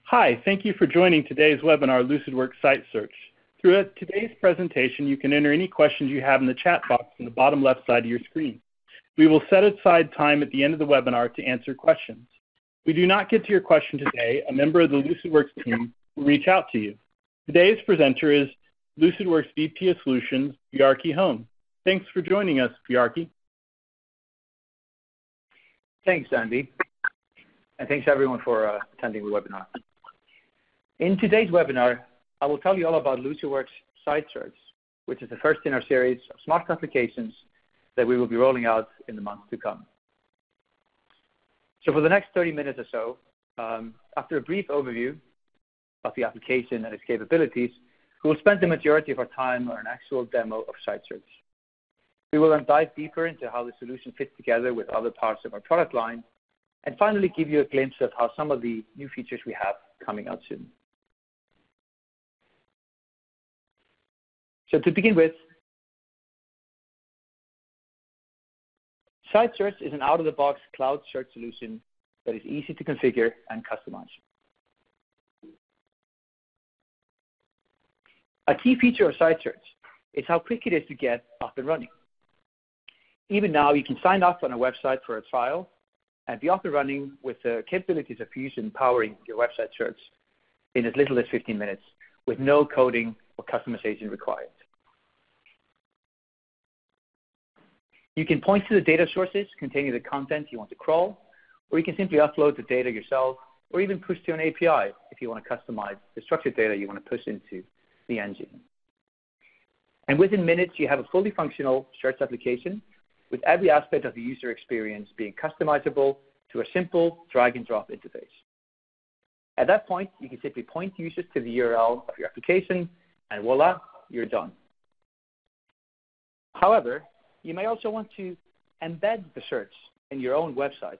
Hi, thank you for joining today's webinar, Lucidworks Site Search. Throughout today's presentation, you can enter any questions you have in the chat box in the bottom left side of your screen. We will set aside time at the end of the webinar to answer questions. If we do not get to your question today, a member of the Lucidworks team will reach out to you. Today's presenter is Lucidworks VP of Solutions, Bjarki Holm. Thanks for joining us, Bjarki. Thanks, Andy. And thanks everyone for attending the webinar. In today's webinar, I will tell you all about Lucidworks Site Search, which is the first in our series of smart applications that we will be rolling out in the months to come. So for the next 30 minutes or so, after a brief overview of the application and its capabilities, we will spend the majority of our time on an actual demo of Site Search. We will then dive deeper into how the solution fits together with other parts of our product line, and finally give you a glimpse of how some of the new features we have coming out soon. So to begin with, Site Search is an out-of-the-box cloud search solution that is easy to configure and customize. A key feature of Site Search is how quick it is to get up and running. Even now, you can sign up on a website for a trial and be up and running with the capabilities of Fusion powering your website search in as little as 15 minutes with no coding or customization required. You can point to the data sources containing the content you want to crawl, or you can simply upload the data yourself, or even push to an API if you want to customize the structured data you want to push into the engine. And within minutes, you have a fully functional search application with every aspect of the user experience being customizable to a simple drag-and-drop interface. At that point, you can simply point users to the URL of your application, and voila, you're done. However, you may also want to embed the search in your own website.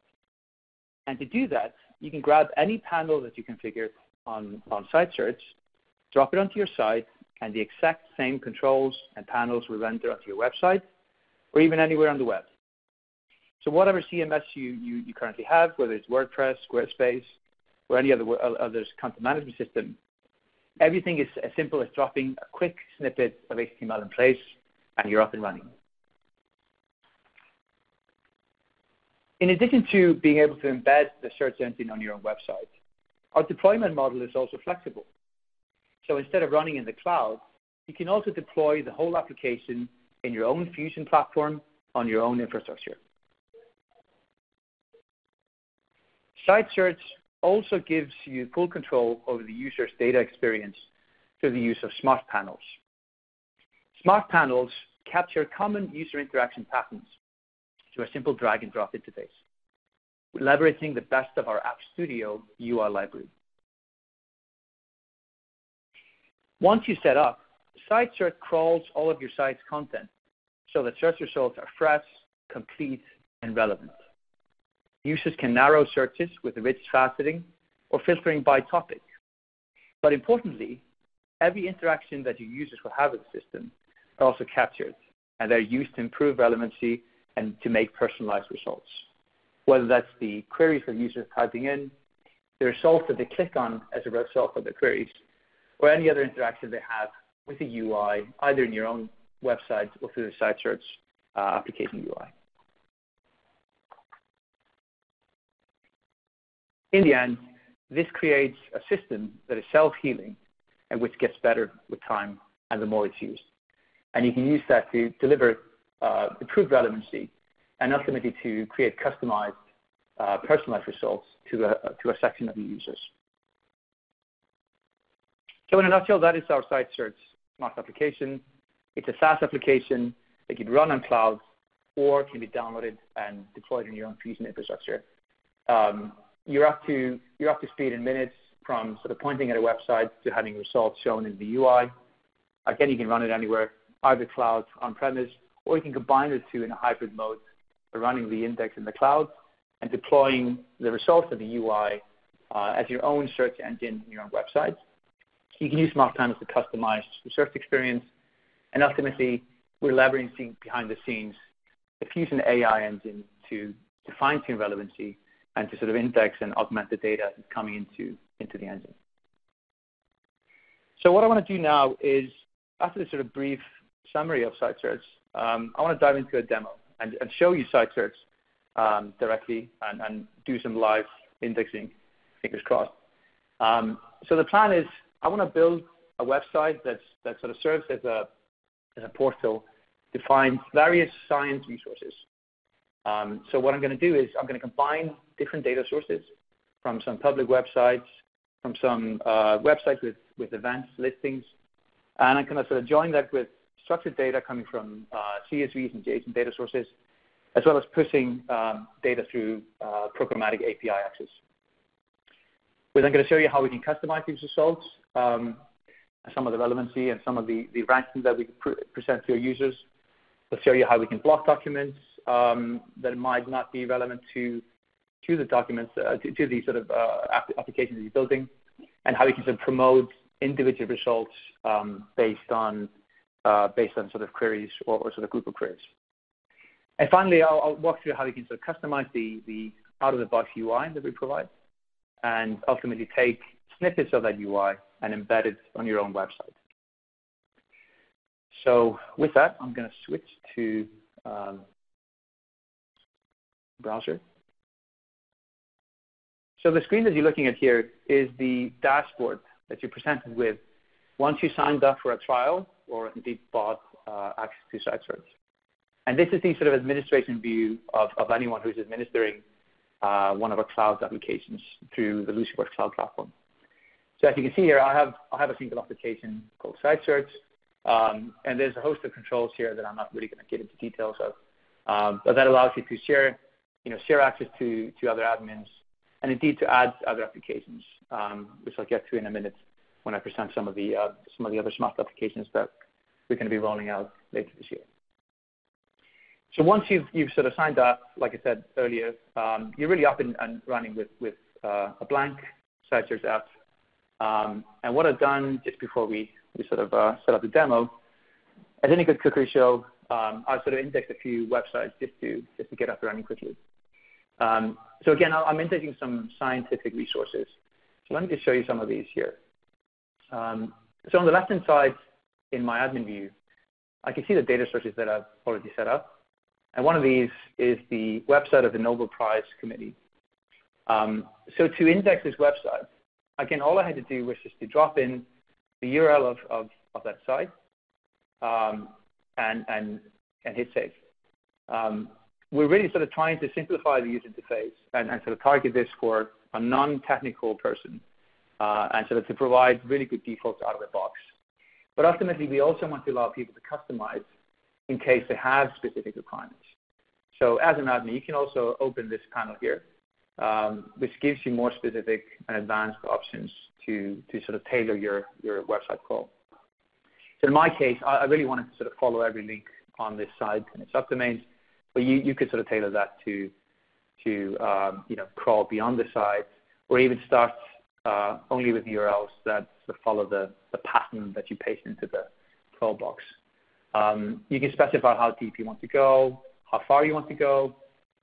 And to do that, you can grab any panel that you configured on Site Search, drop it onto your site, and the exact same controls and panels will render onto your website, or even anywhere on the web. So whatever CMS you currently have, whether it's WordPress, Squarespace, or any other content management system, everything is as simple as dropping a quick snippet of HTML in place, and you're up and running. In addition to being able to embed the search engine on your own website, our deployment model is also flexible. So instead of running in the cloud, you can also deploy the whole application in your own Fusion platform on your own infrastructure. Site Search also gives you full control over the user's data experience through the use of smart panels. Smart panels capture common user interaction patterns through a simple drag-and-drop interface, leveraging the best of our App Studio UI library. Once you set up, Site Search crawls all of your site's content so that search results are fresh, complete, and relevant. Users can narrow searches with rich faceting or filtering by topic. But importantly, every interaction that your users will have with the system are also captured, and they're used to improve relevancy and to make personalized results. Whether that's the queries that users are typing in, the results that they click on as a result of their queries, or any other interaction they have with the UI, either in your own website or through the Site Search application UI. In the end, this creates a system that is self-healing and which gets better with time and the more it's used. And you can use that to deliver improved relevancy and ultimately to create customized, personalized results to a section of the users. So in a nutshell, that is our Site Search smart application. It's a SaaS application that can run on cloud or can be downloaded and deployed in your own Fusion infrastructure. You're up to speed in minutes from sort of pointing at a website to having results shown in the UI. Again, you can run it anywhere, either cloud, on-premise, or you can combine the two in a hybrid mode, running the index in the cloud and deploying the results of the UI as your own search engine in your own website. You can use smart panels to customize the search experience, and ultimately, we're leveraging behind the scenes the Fusion AI engine to fine-tune relevancy and to sort of index and augment the data that's coming into the engine. So what I want to do now is, after this sort of brief summary of site search, I want to dive into a demo and show you site search directly and do some live indexing, fingers crossed. So the plan is I want to build a website that sort of serves as a portal to find various science resources. So what I'm going to do is I'm going to combine different data sources from some public websites, from some websites with events, listings, and I'm going to sort of join that with structured data coming from CSVs and JSON data sources, as well as pushing data through programmatic API access. I'm going to show you how we can customize these results, some of the relevancy and some of the rankings that we present to our users. We'll show you how we can block documents that might not be relevant to the documents, to the sort of applications that you're building, and how we can sort of promote individual results based on sort of queries or sort of group of queries. And finally, I'll walk through how we can sort of customize the out-of-the-box UI that we provide, and ultimately take snippets of that UI and embed it on your own website. So with that, I'm going to switch to browser. So the screen that you're looking at here is the dashboard that you're presented with once you signed up for a trial or indeed bought access to site search. And this is the sort of administration view of anyone who's administering one of our cloud applications through the Lucidworks Cloud Platform. So as you can see here, I have a single application called Site Search, and there's a host of controls here that I'm not really going to get into details of, but that allows you to share access to other admins, and indeed to add other applications, which I'll get to in a minute when I present some of the other smart applications that we're going to be rolling out later this year. So once you've sort of signed up, like I said earlier, you're really up and running with a blank Site Search app. And what I've done just before we sort of set up the demo, as any good cookery show, I've sort of indexed a few websites just to get up and running quickly. So again, I'm indexing some scientific resources. So let me just show you some of these here. So on the left-hand side in my admin view, I can see the data sources that I've already set up. And one of these is the website of the Nobel Prize Committee. So to index this website, again, all I had to do was just to drop in the URL of that site and hit save. We're really sort of trying to simplify the user interface and sort of target this for a non-technical person and sort of to provide really good defaults out of the box. But ultimately, we also want to allow people to customize in case they have specific requirements. So as an admin, you can also open this panel here, which gives you more specific and advanced options to sort of tailor your website crawl. So in my case, I really wanted to sort of follow every link on this site and its subdomains, but you could sort of tailor that to crawl beyond the site, or even start only with URLs that sort of follow the pattern that you paste into the crawl box. You can specify how deep you want to go, how far you want to go,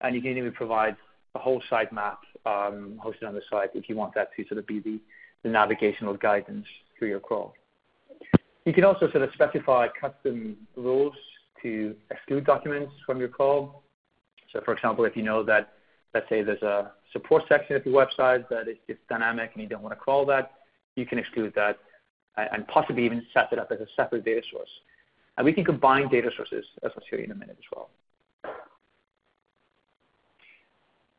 and you can even provide a whole site map hosted on the site if you want that to sort of be the navigational guidance through your crawl. You can also sort of specify custom rules to exclude documents from your crawl. So for example, if you know that, let's say there's a support section of your website that is just dynamic and you don't want to crawl that, you can exclude that and possibly even set it up as a separate data source. And we can combine data sources, as I'll show you in a minute as well.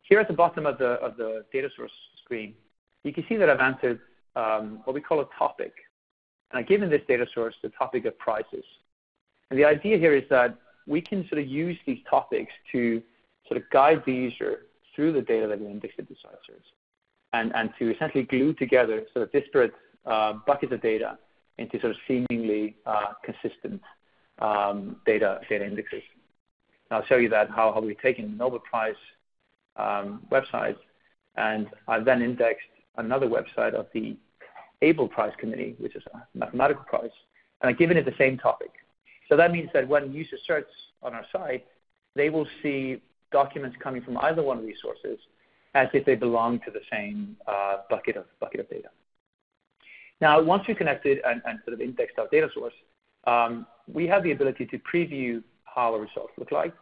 Here at the bottom of the data source screen, you can see that I've entered what we call a topic. And I've given this data source the topic of prices. And the idea here is that we can sort of use these topics to sort of guide the user through the data that we indexed into Site Search, and to essentially glue together sort of disparate buckets of data into sort of seemingly consistent data indexes. And I'll show you that how we've taken Nobel Prize websites, and I've then indexed another website of the Abel Prize Committee, which is a mathematical prize, and I've given it the same topic. So that means that when users search on our site, they will see documents coming from either one of these sources, as if they belong to the same bucket of data. Now, once we connected and sort of indexed our data source, we have the ability to preview how our results look like.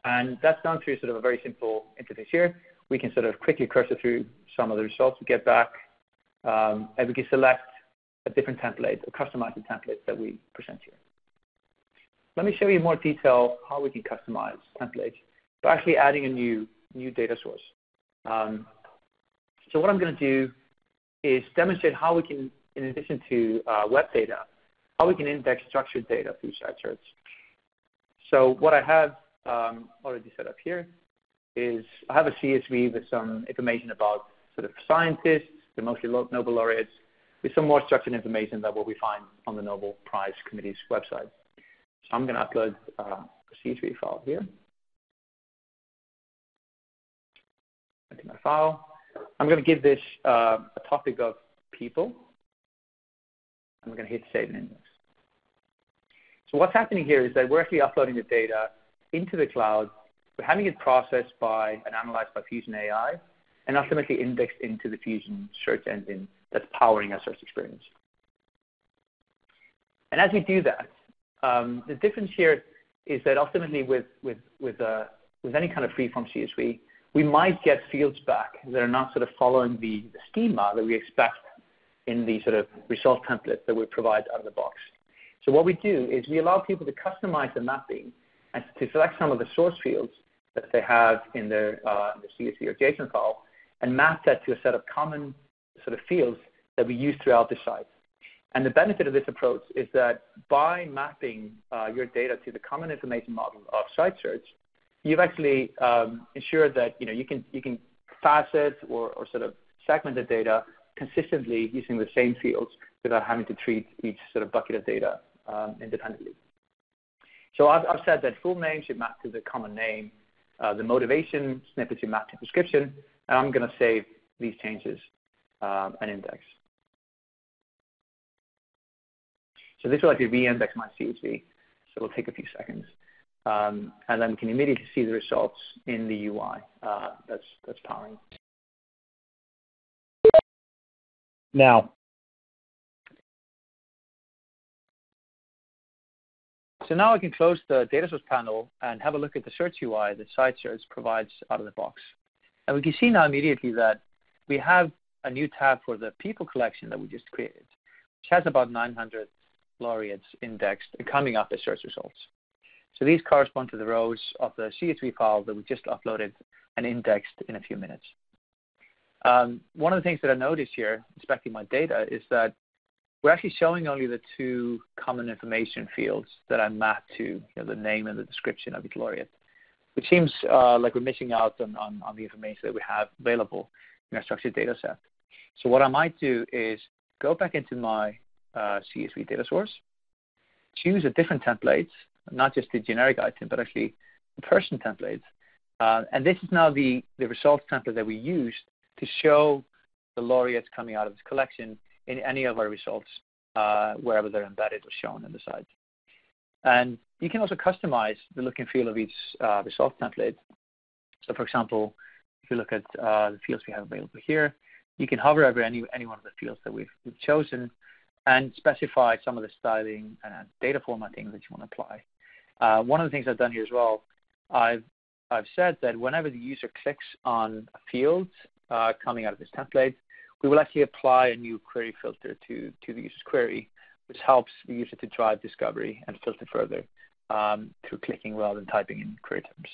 And that's done through sort of a very simple interface here. We can sort of quickly cursor through some of the results we get back, and we can select a different template or customize the template that we present here. Let me show you in more detail how we can customize templates by actually adding a new data source. So what I'm going to do is demonstrate how we can, in addition to web data, how we can index structured data through site search. So what I have already set up here is I have a CSV with some information about sort of scientists, the mostly Nobel laureates, with some more structured information than what we find on the Nobel Prize Committee's website. So I'm going to upload a CSV file here into my file. I'm going to give this a topic of people. I'm going to hit Save and Index. So what's happening here is that we're actually uploading the data into the cloud. We're having it processed by and analyzed by Fusion AI and ultimately indexed into the Fusion search engine that's powering our search experience. And as we do that, the difference here is that ultimately with any kind of free-form CSV, we might get fields back that are not sort of following the schema that we expect in the sort of result template that we provide out of the box. So what we do is we allow people to customize the mapping and to select some of the source fields that they have in their CSV or JSON file and map that to a set of common sort of fields that we use throughout the site. And the benefit of this approach is that by mapping your data to the common information model of site search, you've actually ensured that you can facet or sort of segment the data consistently using the same fields without having to treat each sort of bucket of data independently. So I've said that full name should map to the common name, the motivation snippet should map to description, and I'm going to save these changes and index. So this will actually re-index my CSV, so it'll take a few seconds. And then we can immediately see the results in the UI that's powering. Now. So now I can close the data source panel and have a look at the search UI that site search provides out of the box. And we can see now immediately that we have a new tab for the people collection that we just created, which has about 900 laureates indexed and coming up as search results. So these correspond to the rows of the CSV file that we just uploaded and indexed in a few minutes. One of the things that I noticed here, inspecting my data, is that we're actually showing only the two common information fields that I mapped to, the name and the description of each laureate, which seems like we're missing out on the information that we have available in our structured data set. So what I might do is go back into my CSV data source, choose a different template, not just the generic item, but actually the person template. And this is now the results template that we used to show the laureates coming out of this collection in any of our results, wherever they're embedded or shown in the site. And you can also customize the look and feel of each result template. So for example, if you look at the fields we have available here, you can hover over any one of the fields that we've chosen and specify some of the styling and data formatting that you want to apply. One of the things I've done here as well, I've said that whenever the user clicks on a field coming out of this template, we will actually apply a new query filter to the user's query, which helps the user to drive discovery and filter further through clicking rather than typing in query terms.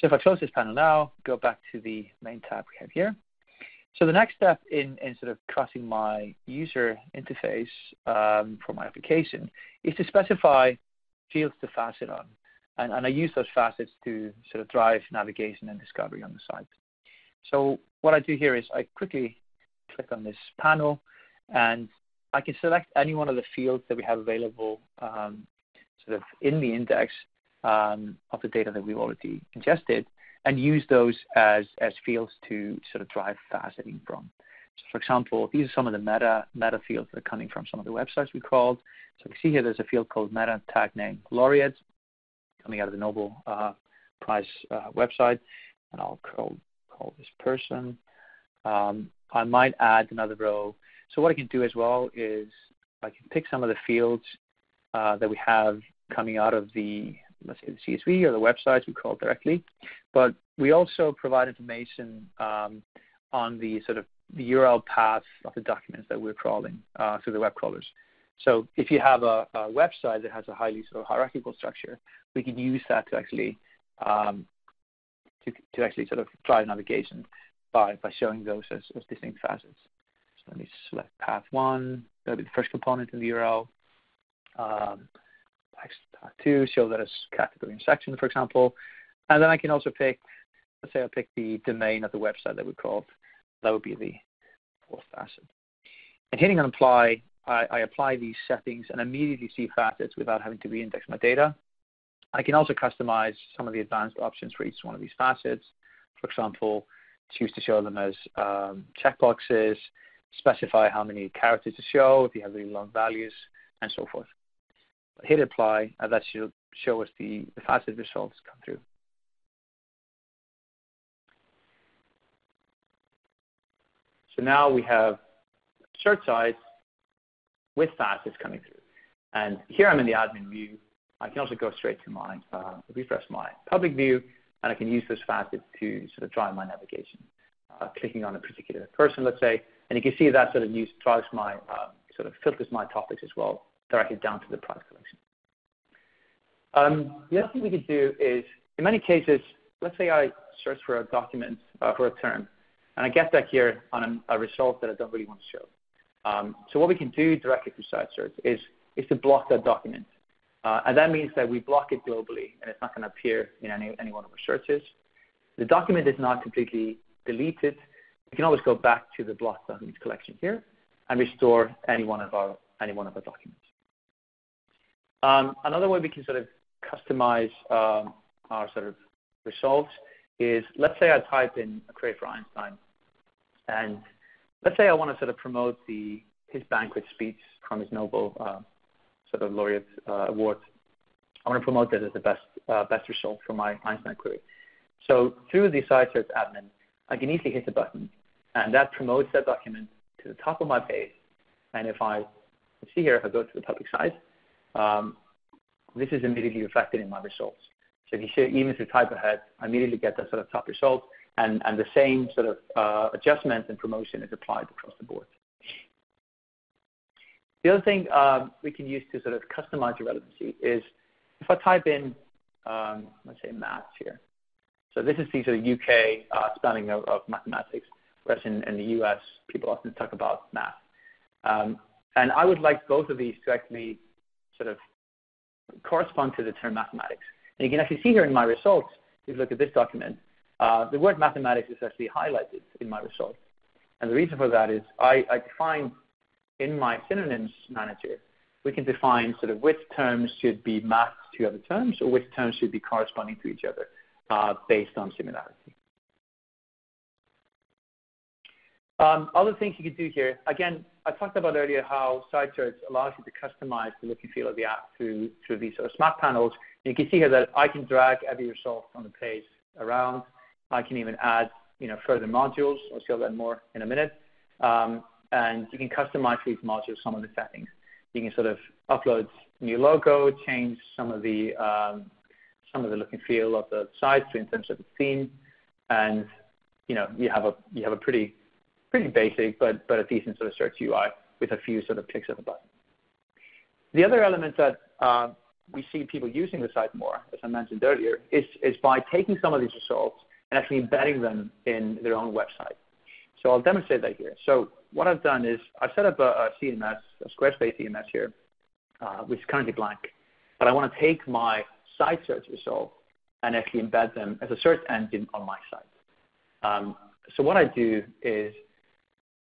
So if I close this panel now, go back to the main tab we have here. So the next step in sort of crossing my user interface for my application is to specify fields to facet on. And I use those facets to sort of drive navigation and discovery on the site. So what I do here is I quickly click on this panel, and I can select any one of the fields that we have available sort of in the index of the data that we've already ingested, and use those as fields to sort of drive faceting from. So for example, these are some of the meta fields that are coming from some of the websites we crawled. So we see here there's a field called meta tag name laureate coming out of the Nobel Prize website. and I'll call this person. I might add another row. So what I can do as well is I can pick some of the fields that we have coming out of the, let's say, the CSV or the websites we call directly. But we also provide information on the sort of the URL path of the documents that we're crawling through the web crawlers. So if you have a website that has a highly sort of hierarchical structure, we can use that to actually sort of drive navigation by showing those as distinct facets. So let me select path 1. That'll be the first component in the URL. Path 2, show that as category and section, for example. And then I can also pick, let's say I pick the domain of the website that we crawled. That would be the 4th facet. And hitting on apply, I apply these settings and immediately see facets without having to re-index my data. I can also customize some of the advanced options for each one of these facets. For example, choose to show them as checkboxes, specify how many characters to show if you have really long values, and so forth. I hit apply, and that should show us the facet results come through. So now we have search sites with facets coming through. And here I'm in the admin view. I can also go straight to my, refresh my public view, and I can use those facets to sort of drive my navigation. Clicking on a particular person, let's say, and you can see that sort of drives my, sort of filters my topics as well, directly down to the product collection. The other thing we could do is, in many cases, let's say I search for a document, for a term, and I get back here on a result that I don't really want to show. So what we can do directly through site search is to block that document. And that means that we block it globally, and it's not going to appear in any one of our searches. The document is not completely deleted. We can always go back to the blocked documents collection here and restore any one of our documents. Another way we can sort of customize our sort of results is, let's say I type in a query for Einstein, and let's say I want to sort of promote his banquet speech from his Nobel sort of laureate award. I want to promote that as the best result for my Einstein query. So through the site search admin, I can easily hit the button, and that promotes that document to the top of my page. And if I see here, if I go to the public site, this is immediately reflected in my results. So if you see, even through type ahead, I immediately get that sort of top result, and the same sort of adjustment and promotion is applied across the board. The other thing we can use to sort of customize your relevancy is if I type in, let's say, maths here. So this is the sort of UK spelling of mathematics, whereas in the US, people often talk about math. And I would like both of these to actually sort of correspond to the term mathematics. And you can actually see here in my results, if you look at this document, the word mathematics is actually highlighted in my results. And the reason for that is I define in my synonyms manager, we can define sort of which terms should be mapped to other terms or which terms should be corresponding to each other based on similarity. Other things you can do here, again, I talked about earlier how site search allows you to customize the look and feel of the app through these sort of smart panels. You can see here that I can drag every result on the page around. I can even add further modules. I'll show that more in a minute. And you can customize for each module some of the settings. You can sort of upload new logo, change some of the look and feel of the site in terms of the theme, and you have a pretty basic but a decent sort of search UI with a few sort of clicks of a button. The other element that we see people using the site more, as I mentioned earlier, is by taking some of these results and actually embedding them in their own website. So I'll demonstrate that here. So what I've done is I've set up a CMS, a Squarespace CMS here, which is currently blank. But I want to take my site search results and actually embed them as a search engine on my site. So what I do is,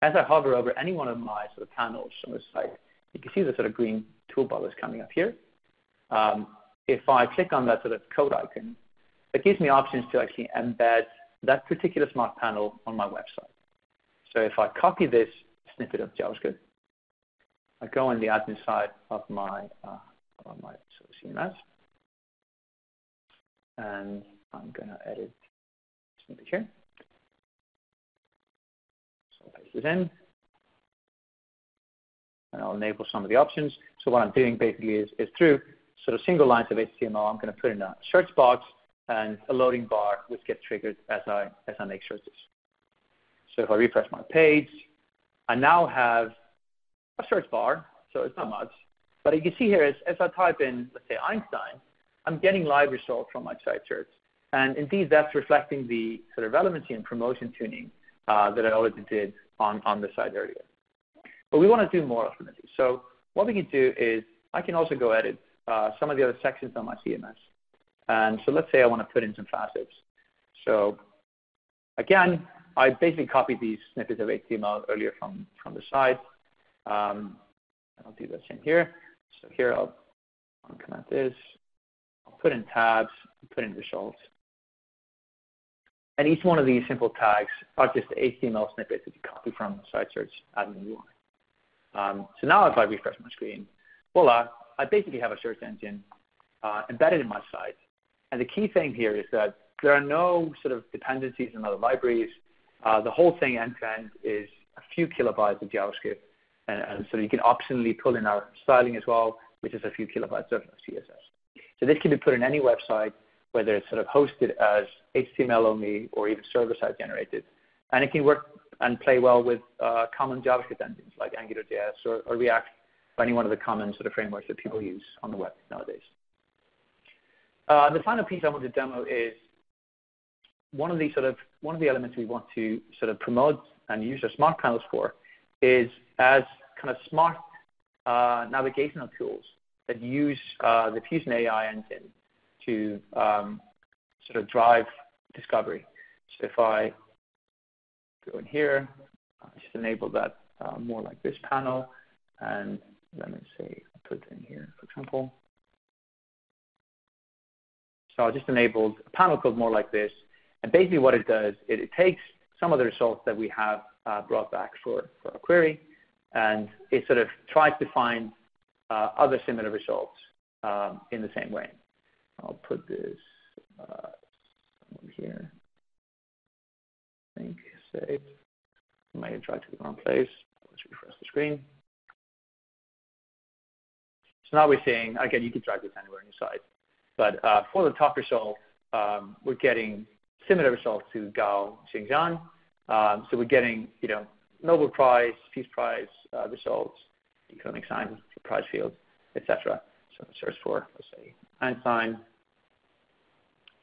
as I hover over any one of my sort of panels on the site, you can see the sort of green toolbar that's coming up here. If I click on that sort of code icon, it gives me options to actually embed that particular smart panel on my website. So if I copy this snippet of JavaScript, I go on the admin side of my sort of CMS, and I'm going to edit snippet here. So I'll paste this in. And I'll enable some of the options. So what I'm doing basically is through sort of single lines of HTML, I'm going to put in a search box and a loading bar, which gets triggered as I make searches. So if I refresh my page, I now have a search bar, so it's not much. But you can see here, as I type in, let's say, Einstein, I'm getting live results from my site search. And indeed, that's reflecting the sort of relevancy and promotion tuning that I already did on the site earlier. But we want to do more ultimately. So what we can do is I can also go edit some of the other sections on my CMS. And so let's say I want to put in some facets. So again, I basically copied these snippets of HTML earlier from the site. I'll do the same here. So here I'll comment this. I'll put in tabs, put in results. And each one of these simple tags are just HTML snippets that you copy from site search admin UI. So now if I refresh my screen, voila, I basically have a search engine embedded in my site. And the key thing here is that there are no sort of dependencies in other libraries. The whole thing end-to-end is a few kilobytes of JavaScript. And so you can optionally pull in our styling as well, which is a few kilobytes of CSS. So this can be put in any website, whether it's sort of hosted as HTML only or even server-side generated. And it can work and play well with common JavaScript engines like AngularJS or React, or any one of the common sort of frameworks that people use on the web nowadays. The final piece I want to demo is one of the elements we want to sort of promote and use our smart panels for is as kind of smart navigational tools that use the Fusion AI engine to sort of drive discovery. So if I go in here, I'll just enable that more like this panel, and let me say, I'll put it in here, for example. So I just enabled a panel called more like this, and basically what it does, it takes some of the results that we have brought back for a query, and it sort of tries to find other similar results in the same way. I'll put this here. I think save. I might have tried to the wrong place. Let's refresh the screen. So now we're seeing, again, you can drag this anywhere on your site, but for the top result, we're getting similar results to Gao Xingjian. So we're getting, Nobel Prize, Peace Prize results, economic science prize field, etc. So search for, let's say, Einstein.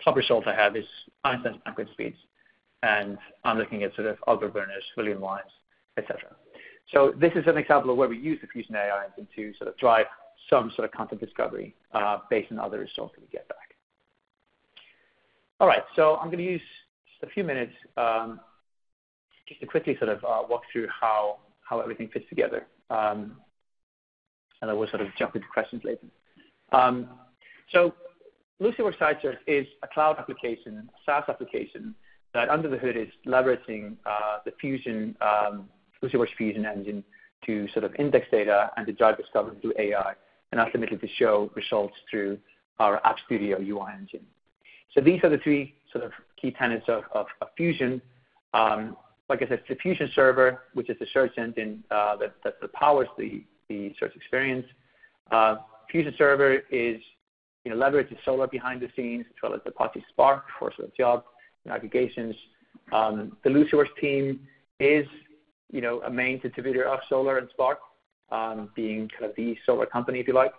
Top result I have is Einstein's Planck speeds, and I'm looking at sort of Albert Werner's, William Wines, etc. So this is an example of where we use the Fusion AI engine to sort of drive some sort of content discovery based on other results that we get back. All right, so I'm going to use just a few minutes just to quickly sort of walk through how everything fits together. And I will sort of jump into questions later. So Lucidworks Site Search is a cloud application, a SaaS application that under the hood is leveraging the Fusion, Lucidworks Fusion engine to sort of index data and to drive discovery through AI, and ultimately to show results through our App Studio UI engine. So these are the three sort of key tenets of Fusion. Like I said, the Fusion server, which is the search engine that powers the search experience. Fusion server is leverages Solar behind the scenes, as well as Apache Spark for sort of job and aggregations. The Lucidworks team is a main contributor of Solar and Spark, being kind of the Solar company, if you like.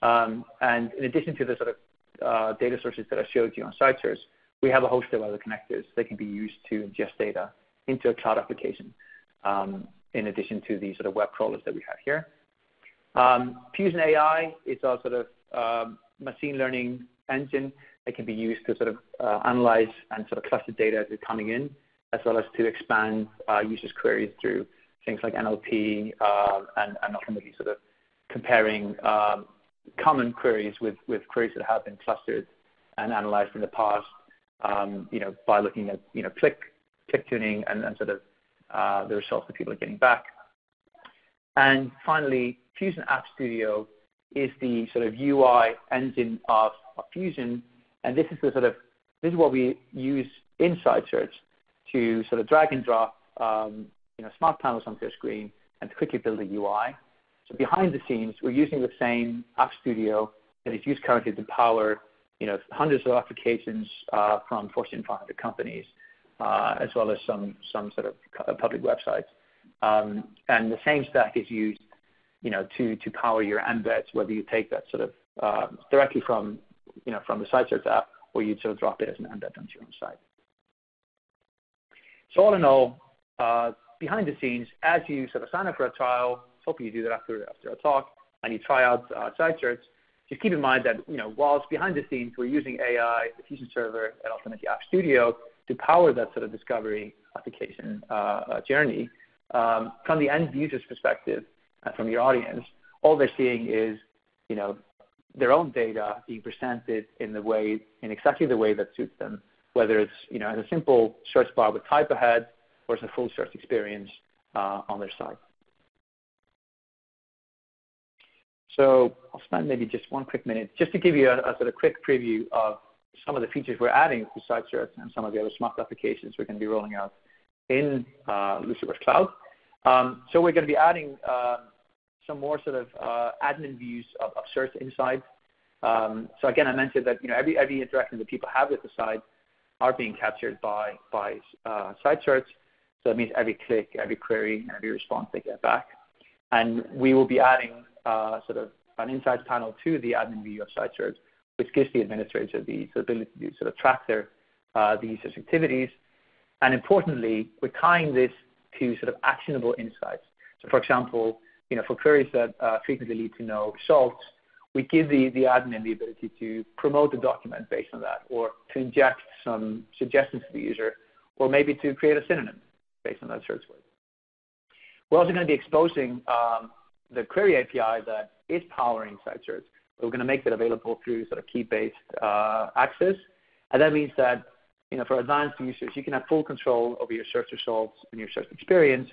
And in addition to the sort of data sources that I showed you on Site Search, we have a host of other connectors that can be used to ingest data into a cloud application, in addition to the sort of web crawlers that we have here. Fusion AI is our sort of machine learning engine that can be used to sort of analyze and sort of cluster data as it's coming in, as well as to expand users' queries through things like NLP and ultimately sort of comparing common queries with queries that have been clustered and analyzed in the past, by looking at click tuning and sort of the results that people are getting back. And finally, Fusion App Studio is the sort of UI engine of Fusion, and this is what we use inside search to sort of drag and drop smart panels onto your screen and to quickly build a UI. So behind the scenes, we're using the same App Studio that is used currently to power hundreds of applications from Fortune 500 companies, as well as some sort of public websites. And the same stack is used to power your embeds, whether you take that sort of directly from the site search app, or you sort of drop it as an embed onto your own site. So all in all, behind the scenes, as you sort of sign up for a trial, hopefully you do that after a talk, and you try out site search, just keep in mind that whilst behind the scenes we're using AI, the Fusion server, and ultimately App Studio to power that sort of discovery application journey, from the end user's perspective and from your audience, all they're seeing is their own data being presented in exactly the way that suits them, whether it's as a simple search bar with type ahead or as a full search experience on their site. So I'll spend maybe just one quick minute just to give you a sort of quick preview of some of the features we're adding to site search and some of the other smart applications we're going to be rolling out in Lucidworks Cloud. So we're going to be adding some more sort of admin views of search inside. So again, I mentioned that every interaction that people have with the site are being captured by site search. So that means every click, every query, and every response they get back. And we will be adding sort of an insights panel to the admin view of site search, which gives the administrator the ability to sort of track the user's activities. And importantly, we're tying this to sort of actionable insights. So for example, for queries that frequently lead to no results, we give the admin the ability to promote the document based on that, or to inject some suggestions to the user, or maybe to create a synonym based on that search word. We're also going to be exposing the query API that is powering site search. We're going to make that available through sort of key-based access. And that means that for advanced users, you can have full control over your search results and your search experience,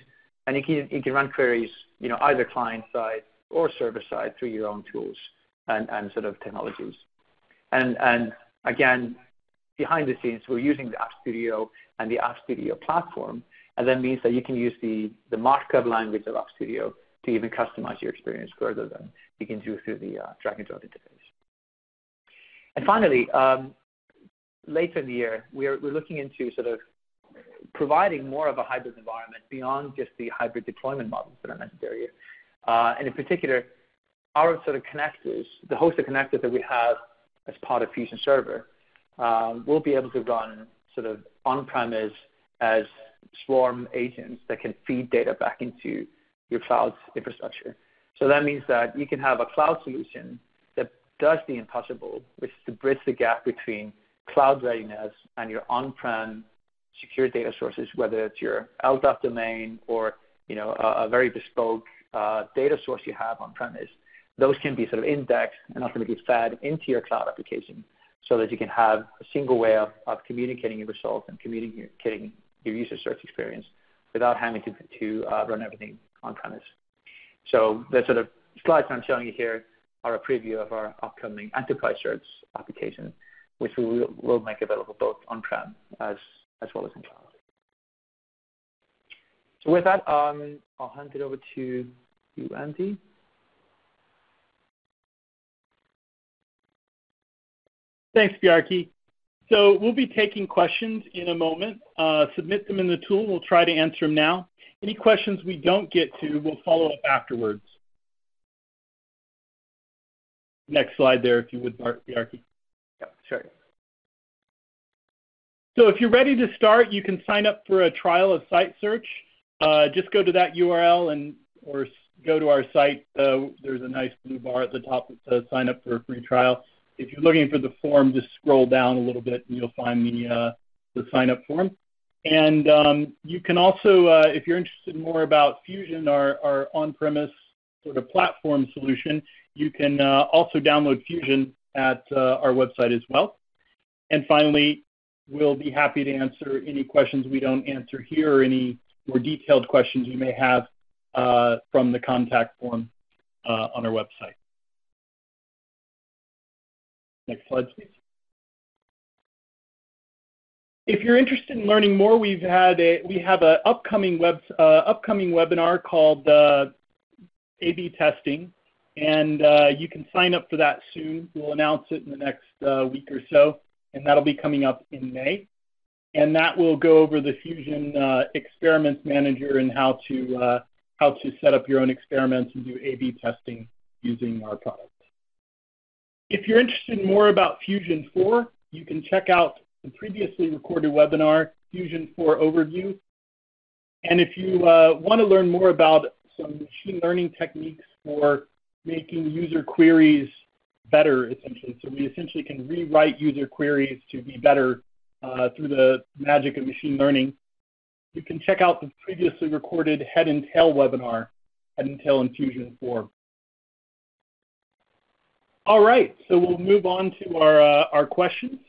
and you can run queries either client-side or server-side through your own tools and sort of technologies. And again, behind the scenes, we're using the App Studio and the App Studio platform, and that means that you can use the markup language of App Studio to even customize your experience further than you can do through the drag and drop interface. And finally, later in the year, we're looking into sort of providing more of a hybrid environment beyond just the hybrid deployment models that I mentioned earlier. And in particular, our sort of connectors, the host of connectors that we have as part of Fusion Server, will be able to run sort of on-premise as Swarm agents that can feed data back into your cloud infrastructure. So that means that you can have a cloud solution that does the impossible, which is to bridge the gap between cloud readiness and your on-prem secure data sources, whether it's your LDAP domain or a very bespoke data source you have on-premise. Those can be sort of indexed and ultimately fed into your cloud application so that you can have a single way of communicating your results and communicating your user search experience without having to run everything on-premise. So the sort of slides I'm showing you here are a preview of our upcoming enterprise search application, which we will make available both on-prem as well as in cloud. So with that, I'll hand it over to you, Andy. Thanks, Bjarki. So we'll be taking questions in a moment. Submit them in the tool. We'll try to answer them now. Any questions we don't get to, we'll follow up afterwards. Next slide there, if you would, Bjarki. Yeah, sure. So if you're ready to start, you can sign up for a trial of site search. Just go to that URL or go to our site. There's a nice blue bar at the top that says sign up for a free trial. If you're looking for the form, just scroll down a little bit and you'll find the sign up form. And you can also, if you're interested in more about Fusion, our on-premise sort of platform solution, you can also download Fusion at our website as well. And finally, we'll be happy to answer any questions we don't answer here or any more detailed questions you may have from the contact form on our website. Next slide, please. If you're interested in learning more, we have an upcoming webinar called A/B testing, and you can sign up for that soon. We'll announce it in the next week or so, and that'll be coming up in May. And that will go over the Fusion Experiments Manager and how to set up your own experiments and do A/B testing using our product. If you're interested in more about Fusion 4, you can check out the previously recorded webinar, Fusion 4 Overview. And if you want to learn more about some machine learning techniques for making user queries better, essentially, so we essentially can rewrite user queries to be better through the magic of machine learning, you can check out the previously recorded Head and Tail webinar, Head and Tail in Fusion 4. All right, so we'll move on to our questions.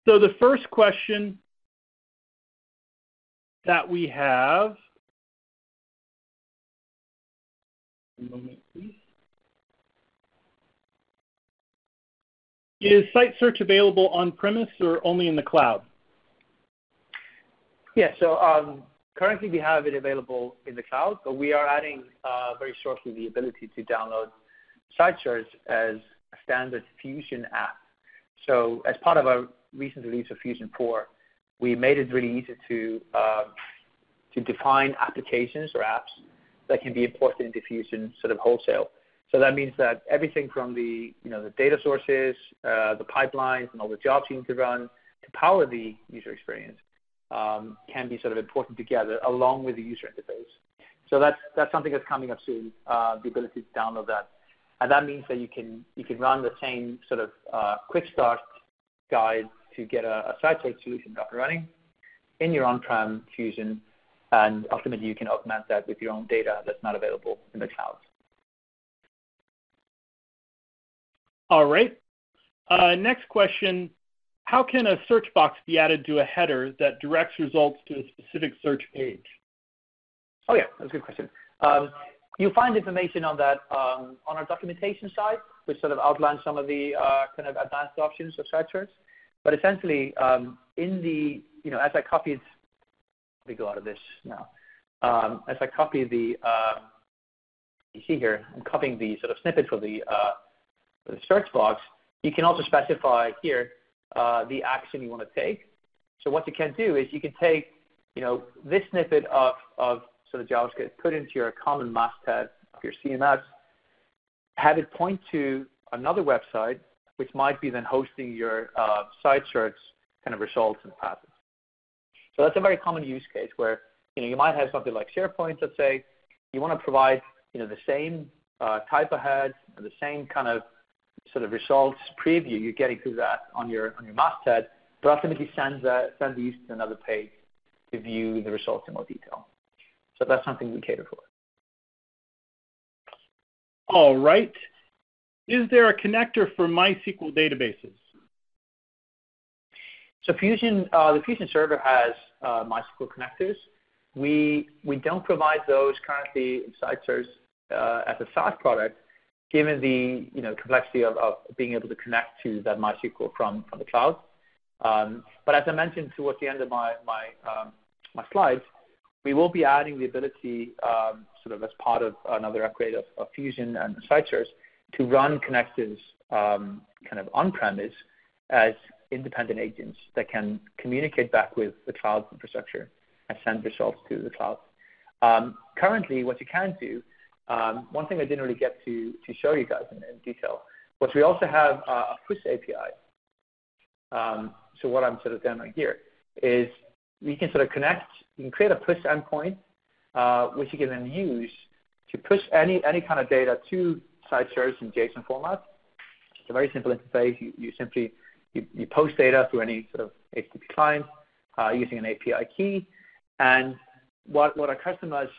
So the first question that we have, a moment, please. Is site search available on-premise or only in the cloud? Yeah, so currently we have it available in the cloud, but we are adding very shortly the ability to download site search as a standard Fusion app. So as part of our recent release of Fusion 4, we made it really easy to define applications or apps that can be imported into Fusion sort of wholesale. So that means that everything from the data sources, the pipelines, and all the jobs you need to run to power the user experience can be sort of imported together along with the user interface. So that's something that's coming up soon, the ability to download that. And that means that you can run the same sort of quick start guide to get a site search solution up and running in your on-prem Fusion, and ultimately you can augment that with your own data that's not available in the cloud. All right. Next question, how can a search box be added to a header that directs results to a specific search page? Oh yeah, that's a good question. You'll find information on that on our documentation side, which sort of outlines some of the kind of advanced options of site search. But essentially, in the, as I copied, let me go out of this now. As I copy the, you see here, I'm copying the sort of snippet for the search box. You can also specify here the action you want to take. So what you can do is you can take, this snippet of sort of JavaScript, put into your common masthead of your CMS, have it point to another website, which might be then hosting your site search kind of results and passes. So that's a very common use case where you might have something like SharePoint, let's say, you want to provide the same type of head and the same kind of sort of results preview you're getting through that on your masthead, but ultimately send the user to another page to view the results in more detail. So that's something we cater for. All right. Is there a connector for MySQL databases? So Fusion, the Fusion server has MySQL connectors. We don't provide those currently in site search as a SaaS product, given the complexity of being able to connect to that MySQL from the cloud. But as I mentioned towards the end of my slides, we will be adding the ability, sort of as part of another upgrade of Fusion and site search, to run connectors kind of on-premise as independent agents that can communicate back with the cloud infrastructure and send results to the cloud. Currently, what you can do, one thing I didn't really get to show you guys in detail, was we also have a push API. So what I'm sort of demoing here is we can sort of connect, you can create a push endpoint, which you can then use to push any kind of data to site search in JSON format. It's a very simple interface. You simply post data through any sort of HTTP client using an API key. And what our customers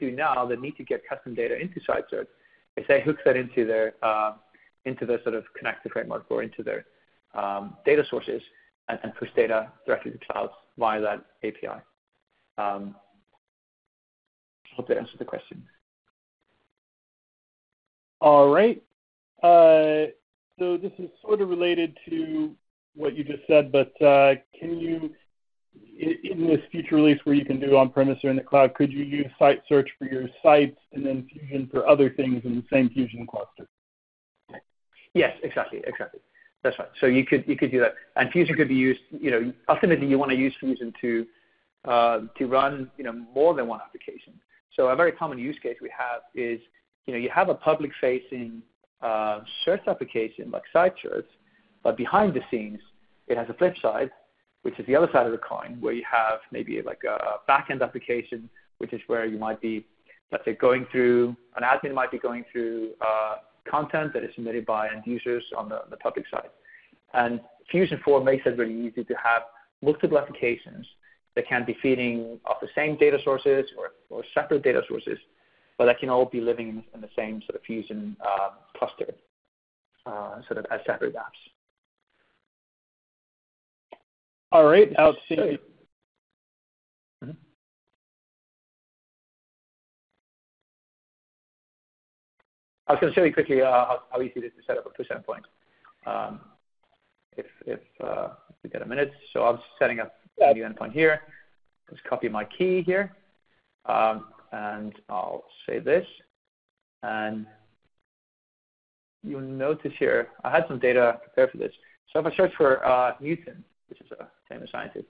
do now that need to get custom data into site search is they hook that into their sort of connector framework or into their data sources and push data directly to clouds via that API. Hope that answers the question. All right. So this is sort of related to what you just said, but can you, in this future release where you can do on-premise or in the cloud, could you use site search for your sites and then Fusion for other things in the same Fusion cluster? Yes, exactly. That's right. So you could do that, and Fusion could be used. Ultimately, you want to use Fusion to run more than one application. So a very common use case we have is you have a public-facing search application like site search, but behind the scenes it has a flip side, which is the other side of the coin, where you have maybe like a back-end application, which is where you might be, let's say, an admin might be going through content that is submitted by end users on the public side. And Fusion 4 makes it really easy to have multiple applications that can be feeding off the same data sources or separate data sources, but that can all be living in the same sort of Fusion cluster, sort of as separate apps. All right, outstanding. Mm-hmm. I was going to show you quickly how easy it is to set up a push endpoint. If we get a minute. So I'm setting up a new endpoint here. Just copy my key here, and I'll say this. And you'll notice here, I had some data prepared for this. So if I search for Newton, which is a famous scientist,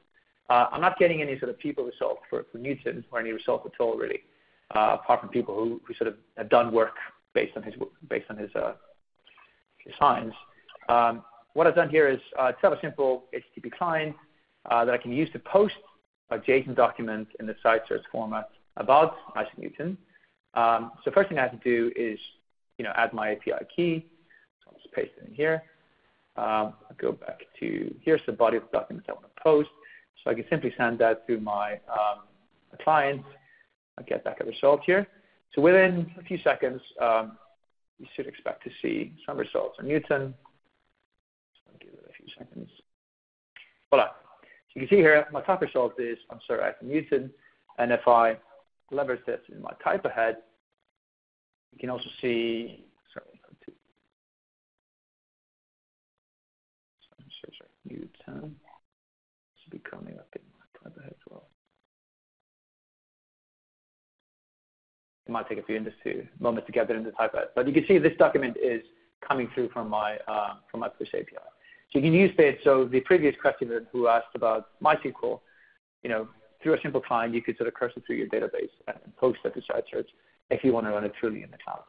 I'm not getting any sort of people result for Newton or any result at all, really, apart from people who sort of have done work based on his science. What I've done here is set up a simple HTTP client that I can use to post a JSON document in the site search format about Isaac Newton. So first thing I have to do is add my API key. So I'll just paste it in here. I'll go back to, here's the body of the document I want to post. So I can simply send that to my client. I get back a result here. So within a few seconds, you should expect to see some results on Newton. So I'll give it a few seconds. Voila. So you can see here, my top result is on Sir Isaac Newton. And if I leverage this in my type ahead, you can also see, Newton should be coming up in my type ahead as well. It might take a few moments to get it into type ahead, but you can see this document is coming through from my push API. So you can use it. So the previous questioner who asked about MySQL, through a simple client, you could sort of cursor through your database and post it to site search if you want to run it truly in the cloud.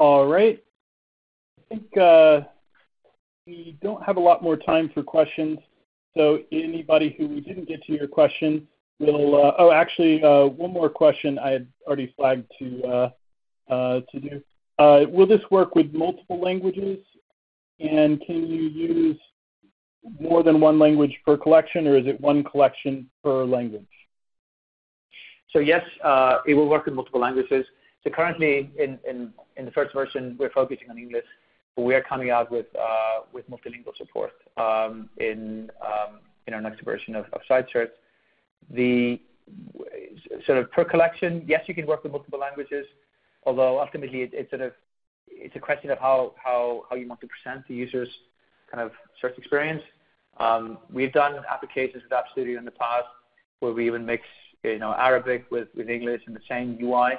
All right. I think we don't have a lot more time for questions. So anybody who we didn't get to your question will, one more question I had already flagged to do. Will this work with multiple languages? And can you use more than one language per collection, or is it one collection per language? So yes, it will work with multiple languages. So currently, in the first version, we're focusing on English, but we are coming out with multilingual support in our next version of site search. The sort of per collection, yes, you can work with multiple languages, although ultimately it's a question of how you want to present the user's kind of search experience. We've done applications with App Studio in the past where we even mix Arabic with English in the same UI.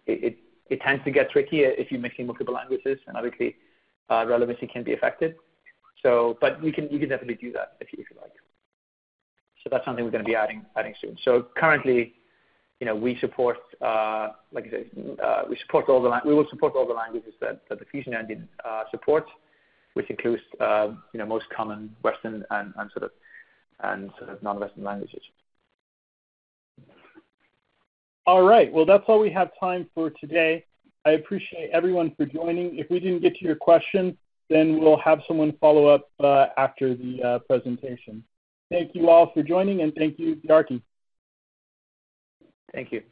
It tends to get tricky if you're mixing multiple languages, and obviously relevancy can be affected. So, but you can definitely do that if you like. So that's something we're going to be adding soon. So currently, we support, like I said, we will support all the languages that the Fusion engine supports, which includes most common Western and sort of non-Western languages. All right. Well, that's all we have time for today. I appreciate everyone for joining. If we didn't get to your question, then we'll have someone follow up after the presentation. Thank you all for joining, and thank you, Bjarki. Thank you.